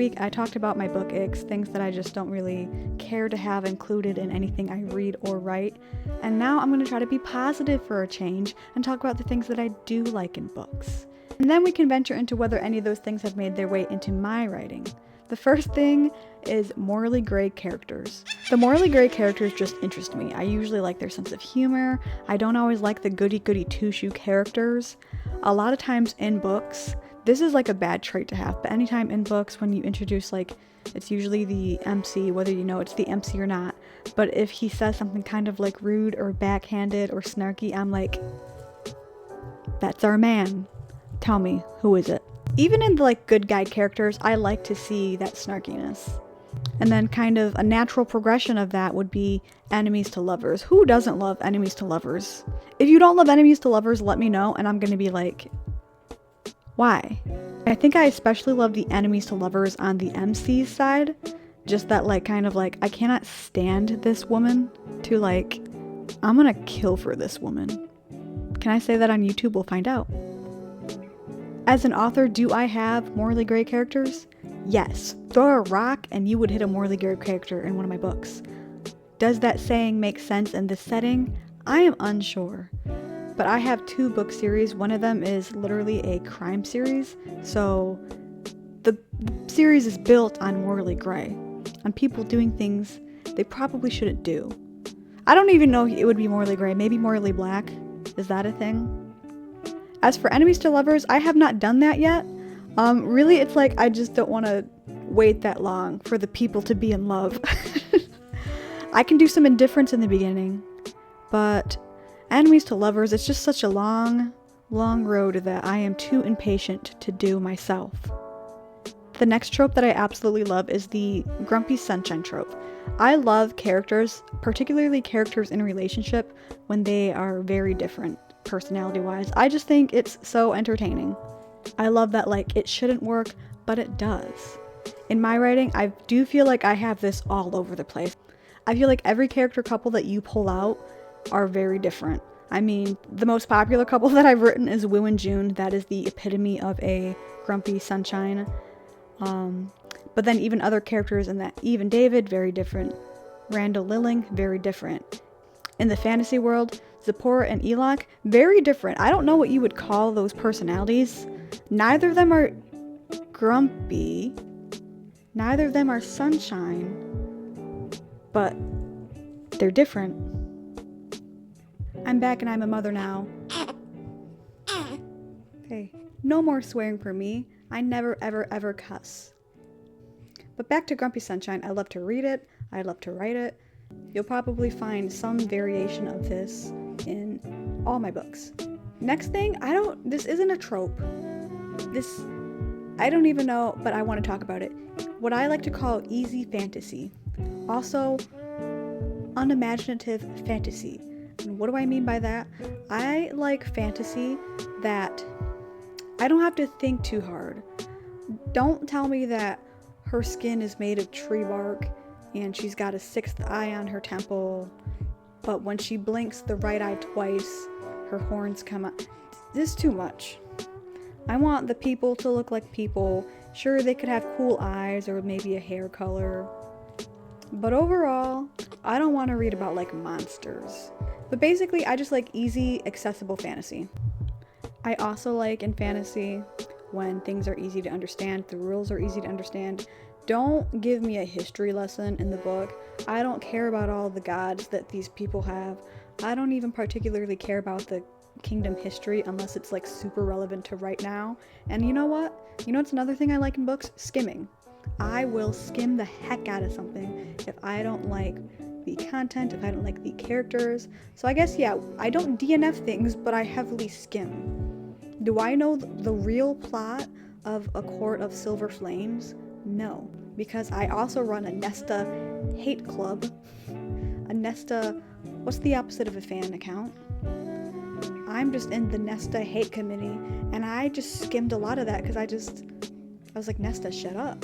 week I talked about my book icks, things that I just don't really care to have included in anything I read or write. And now I'm going to try to be positive for a change and talk about the things that I do like in books. And then we can venture into whether any of those things have made their way into my writing. The first thing is morally gray characters. The morally gray characters just interest me. I usually like their sense of humor. I don't always like the goody-goody two-shoe characters. A lot of times in books, this is like a bad trait to have, but anytime in books when you introduce, like, it's usually the MC, whether you know it's the MC or not, but if he says something kind of like rude or backhanded or snarky, I'm like, that's our man. Tell me, who is it? Even in the like good guy characters, I like to see that snarkiness. And then kind of a natural progression of that would be enemies to lovers. Who doesn't love enemies to lovers? If you don't love enemies to lovers, let me know and I'm gonna be like, why? I think I especially love the enemies to lovers on the MC's side. Just that like kind of like, I cannot stand this woman to like, I'm gonna kill for this woman. Can I say that on YouTube? We'll find out. As an author, do I have morally gray characters? Yes. Throw a rock and you would hit a morally gray character in one of my books. Does that saying make sense in this setting? I am unsure. But I have 2 book series. One of them is literally a crime series. So the series is built on morally gray. On people doing things they probably shouldn't do. I don't even know if it would be morally gray. Maybe morally black. Is that a thing? As for enemies to lovers, I have not done that yet. Really, it's like I just don't want to wait that long for the people to be in love. I can do some indifference in the beginning, but enemies to lovers, it's just such a long, long road that I am too impatient to do myself. The next trope that I absolutely love is the grumpy sunshine trope. I love characters, particularly characters in a relationship, when they are very different personality-wise. I just think it's so entertaining. I love that, like, it shouldn't work, but it does. In my writing, I do feel like I have this all over the place. I feel like every character couple that you pull out are very different. I mean, the most popular couple that I've written is Wu and June. That is the epitome of a grumpy sunshine. But then even other characters in that, even David, very different. Randall Lilling, very different. In the fantasy world, Zipporah and Elok, very different. I don't know what you would call those personalities. Neither of them are grumpy. Neither of them are sunshine. But they're different. I'm back and I'm a mother now. Hey, no more swearing for me. I never ever ever cuss. But back to Grumpy Sunshine. I love to read it. I love to write it. You'll probably find some variation of this in all my books. Next thing, this isn't a trope. I don't even know, but I want to talk about it. What I like to call easy fantasy. Also, unimaginative fantasy. And what do I mean by that? I like fantasy that I don't have to think too hard. Don't tell me that her skin is made of tree bark and she's got a 6th eye on her temple, but when she blinks the right eye twice, her horns come out. This is too much. I want the people to look like people. Sure, they could have cool eyes or maybe a hair color. But overall, I don't want to read about like monsters. But basically, I just like easy, accessible fantasy. I also like in fantasy when things are easy to understand, the rules are easy to understand. Don't give me a history lesson in the book. I don't care about all the gods that these people have. I don't even particularly care about the kingdom history unless it's like super relevant to right now. And you know what? You know what's another thing I like in books? Skimming. I will skim the heck out of something if I don't like the content, if I don't like the characters. So I guess, yeah, I don't DNF things, but I heavily skim. Do I know the real plot of A Court of Silver Flames? No, because I also run a Nesta hate club. A Nesta, what's the opposite of a fan account? I'm just in the Nesta hate committee, and I just skimmed a lot of that because I was like, Nesta, shut up.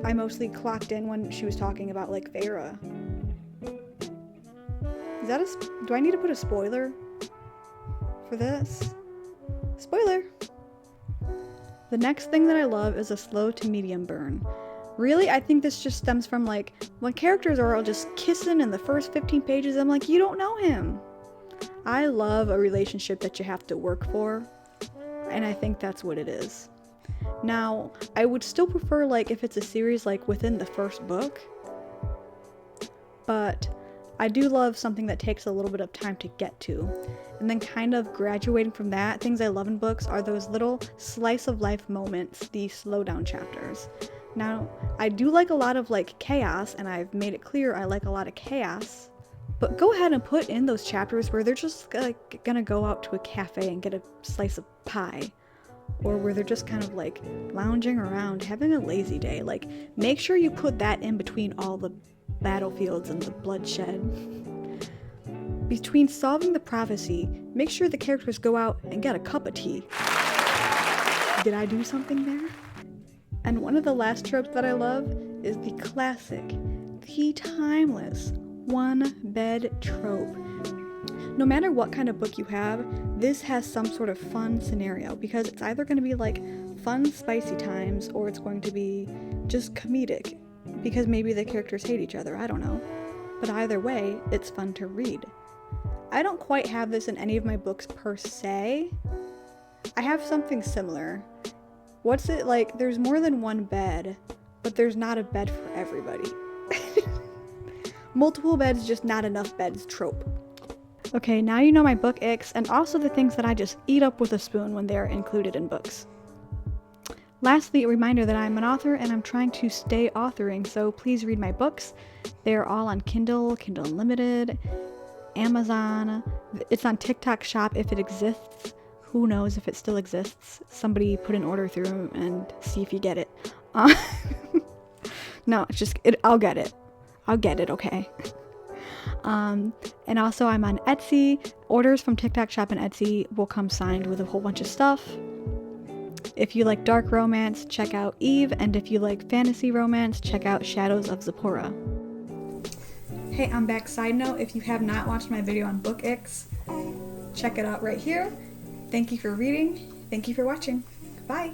I mostly clocked in when she was talking about like Farah. Do I need to put a spoiler for this? Spoiler! The next thing that I love is a slow to medium burn. Really, I think this just stems from like when characters are all just kissing in the first 15 pages, I'm like, you don't know him. I love a relationship that you have to work for, and I think that's what it is. Now, I would still prefer like if it's a series like within the first book, but I do love something that takes a little bit of time to get to. And then kind of graduating from that, things I love in books are those little slice of life moments, the slow down chapters. Now, I do like a lot of like chaos, and I've made it clear I like a lot of chaos, but go ahead and put in those chapters where they're just like gonna go out to a cafe and get a slice of pie, or where they're just kind of like lounging around having a lazy day. Like, make sure you put that in between all the battlefields and the bloodshed. Between solving the prophecy, make sure the characters go out and get a cup of tea. Did I do something there? And one of the last tropes that I love is the classic, the timeless one bed trope. No matter what kind of book you have, this has some sort of fun scenario, because it's either going to be like fun, spicy times, or it's going to be just comedic, because maybe the characters hate each other, I don't know. But either way, it's fun to read. I don't quite have this in any of my books per se. I have something similar. What's it like? There's more than one bed, but there's not a bed for everybody. Multiple beds, just not enough beds trope. Okay, now you know my book icks, and also the things that I just eat up with a spoon when they are included in books. Lastly, a reminder that I'm an author and I'm trying to stay authoring, so please read my books. They're all on Kindle, Kindle Unlimited, Amazon. It's on TikTok Shop if it exists. Who knows if it still exists? Somebody put an order through and see if you get it. No, it's just, I'll get it. I'll get it, okay? And also I'm on Etsy. Orders from TikTok Shop and Etsy will come signed with a whole bunch of stuff. If you like dark romance, check out Eve, and if you like fantasy romance, check out Shadows of Zipporah. Hey, I'm back. Side note, if you have not watched my video on book icks, check it out right here. Thank you for reading. Thank you for watching. Bye.